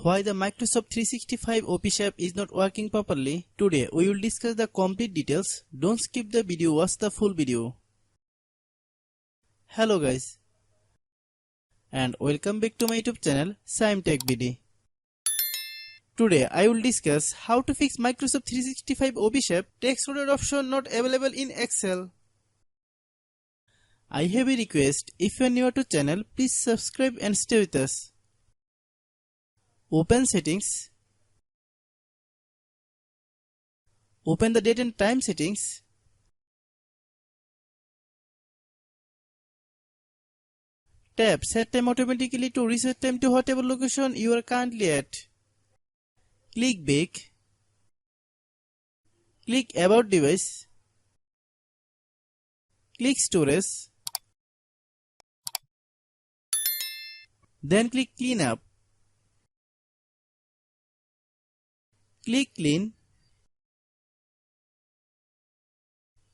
Why the Microsoft 365 Office app is not working properly? Today we will discuss the complete details. Don't skip the video, watch the full video. Hello guys, and welcome back to my YouTube channel Shaem Tech BD. Today I will discuss how to fix Microsoft 365 Office app text loader option not available in Excel. I have a request. If you are new to channel, please subscribe and stay with us. Open settings. Open the date and time settings. Tap set time automatically to reset time to whatever location you are currently at. Click back. Click about device. Click storage. Then click clean up. Click clean.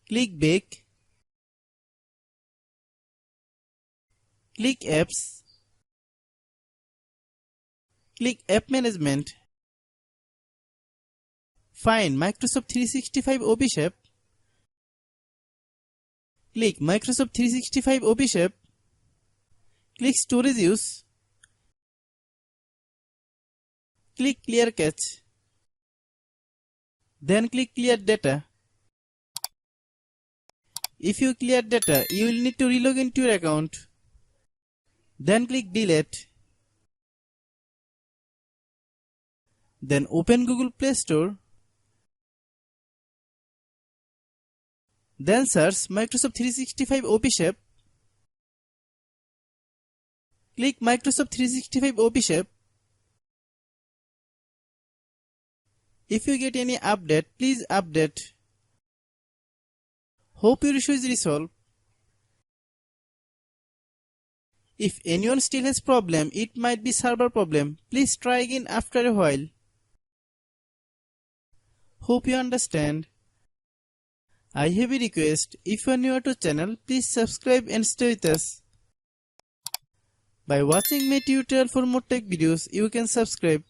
Click back. Click apps. Click app management. Find Microsoft 365 Office app. Click Microsoft 365 Office app. Click storage use. Click clear cache. Then click clear data. If you clear data, you will need to relog into your account. Then click delete. Then open Google Play Store. Then search Microsoft 365 Office app. Click Microsoft 365 Office app. If you get any update, please update. Hope your issue is resolved. If anyone still has problem, it might be server problem. Please try again after a while. Hope you understand. I have a request. If you are new to channel, please subscribe and stay with us. By watching my tutorial for more tech videos, you can subscribe.